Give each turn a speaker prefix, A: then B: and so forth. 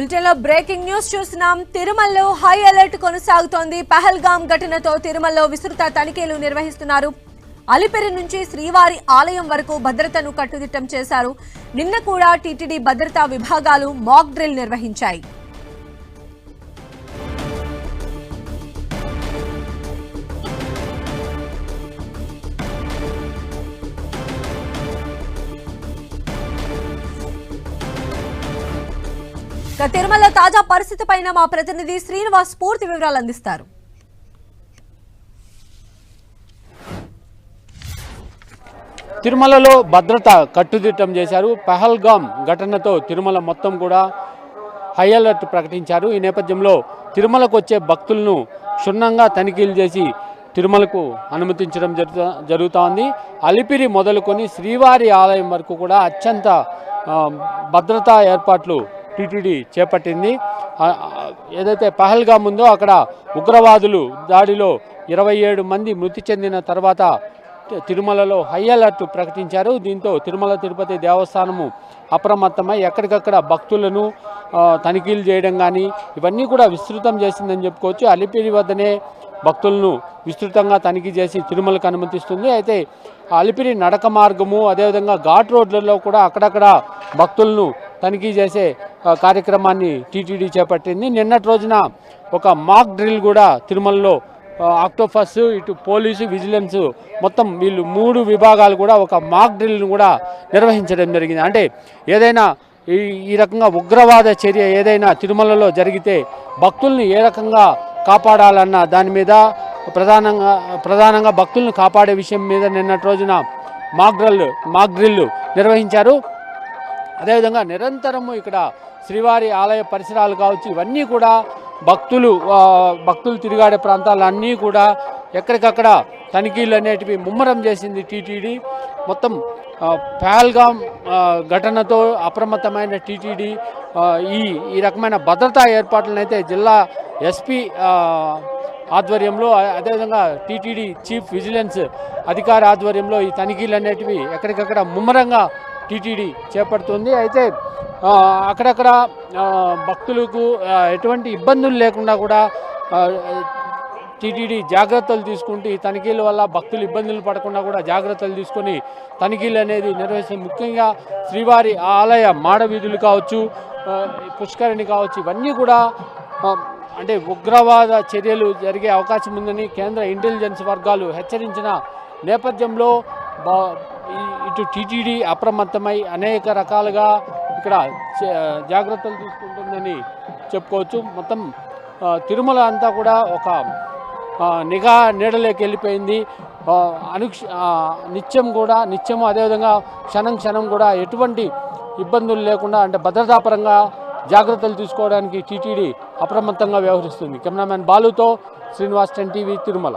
A: బులెటిన్లో breaking news చూస్తున్నాం. తిరుమలలో హై అలర్ట్ కొనసాగుతోంది. పహల్గామ్ ఘటనతో తిరుమలలో విస్తృత తనిఖీలు నిర్వహిస్తున్నారు. అలిపిరి నుంచి శ్రీవారి ఆలయం వరకు భద్రతను కట్టుదిట్టం చేశారు. నిన్న కూడా టీటీడీ భద్రతా విభాగాలు మాక్ డ్రిల్ నిర్వహించాయి. తిరుమల తాజా పరిస్థితి పైన మా ప్రతినిధి శ్రీనివాస్ పూర్తి వివరాలు అందిస్తారు.
B: తిరుమలలో భద్రత కట్టుదిట్టం చేశారు. పహల్గామ్ ఘటనతో తిరుమల మొత్తం కూడా హై అలర్ట్ ప్రకటించారు. ఈ నేపథ్యంలో తిరుమలకు వచ్చే భక్తులను క్షుణ్ణంగా తనిఖీలు చేసి తిరుమలకు అనుమతించడం జరుగుతోంది. అలిపిరి మొదలుకొని శ్రీవారి ఆలయం వరకు కూడా అత్యంత భద్రతా ఏర్పాట్లు టీటీడీ చేపట్టింది. ఏదైతే పహల్గామ్ ఉందో అక్కడ ఉగ్రవాదులు దాడిలో 27 మంది మృతి చెందిన తర్వాత తిరుమలలో హై అలర్ట్ ప్రకటించారు. దీంతో తిరుమల తిరుపతి దేవస్థానము అప్రమత్తమై ఎక్కడికక్కడ భక్తులను తనిఖీలు చేయడం కానీ ఇవన్నీ కూడా విస్తృతం చేసిందని చెప్పుకోవచ్చు. అలిపిరి వద్దనే భక్తులను విస్తృతంగా తనిఖీ చేసి తిరుమలకు అనుమతిస్తుంది. అయితే అలిపిరి నడక మార్గము అదేవిధంగా ఘాట్ రోడ్లలో కూడా అక్కడక్కడ భక్తులను తనిఖీ చేసే కార్యక్రమాన్ని టీటీడీ చేపట్టింది. నిన్నటి రోజున ఒక మాక్ డ్రిల్ కూడా తిరుమలలో ఆక్టోపస్ ఇటు పోలీసు విజిలెన్స్ మొత్తం వీళ్ళు 3 విభాగాలు కూడా ఒక మాక్ డ్రిల్ను కూడా నిర్వహించడం జరిగింది. అంటే ఏదైనా ఈ రకంగా ఉగ్రవాద చర్య ఏదైనా తిరుమలలో జరిగితే భక్తుల్ని ఏ రకంగా కాపాడాలన్న దాని మీద ప్రధానంగా భక్తులను కాపాడే విషయం మీద నిన్నటి రోజున మాక్ డ్రిల్ నిర్వహించారు. అదేవిధంగా నిరంతరము ఇక్కడ శ్రీవారి ఆలయ పరిసరాలు కావచ్చు ఇవన్నీ కూడా భక్తులు తిరిగాడే ప్రాంతాలన్నీ కూడా ఎక్కడికక్కడ తనిఖీలు అనేటివి ముమ్మరం చేసింది టీటీడీ. మొత్తం పహల్గామ్ ఘటనతో అప్రమత్తమైన టీటీడీ ఈ రకమైన భద్రతా ఏర్పాట్లను అయితే జిల్లా ఎస్పీ ఆధ్వర్యంలో అదేవిధంగా టీటీడీ చీఫ్ విజిలెన్స్ అధికారి ఆధ్వర్యంలో ఈ తనిఖీలు అనేటివి ఎక్కడికక్కడ ముమ్మరంగా టీటీడీ చేపడుతుంది. అయితే అక్కడక్కడ భక్తులకు ఎటువంటి ఇబ్బందులు లేకుండా కూడా టీటీడీ జాగ్రత్తలు తీసుకుంటూ ఈ తనిఖీల వల్ల భక్తులు ఇబ్బందులు పడకుండా కూడా జాగ్రత్తలు తీసుకొని తనిఖీలు అనేది నిర్వహిస్తుంది. ముఖ్యంగా శ్రీవారి ఆలయ మాడవీధులు కావచ్చు పుష్కరిణి కావచ్చు ఇవన్నీ కూడా అంటే ఉగ్రవాద చర్యలు జరిగే అవకాశం ఉందని కేంద్ర ఇంటెలిజెన్స్ వర్గాలు హెచ్చరించిన నేపథ్యంలో ఇటు టీటీడీ అప్రమత్తమై అనేక రకాలుగా ఇక్కడ జాగ్రత్తలు తీసుకుంటుందని చెప్పుకోవచ్చు. మొత్తం తిరుమల అంతా కూడా ఒక నిఘా నీడలోకి వెళ్ళిపోయింది. నిత్యము అదేవిధంగా క్షణం కూడా ఎటువంటి ఇబ్బందులు లేకుండా అంటే భద్రతాపరంగా జాగ్రత్తలు తీసుకోవడానికి టీటీడీ అప్రమత్తంగా వ్యవహరిస్తుంది. కెమెరామెన్ బాలుతో శ్రీనివాస్ 10 టీవీ తిరుమల.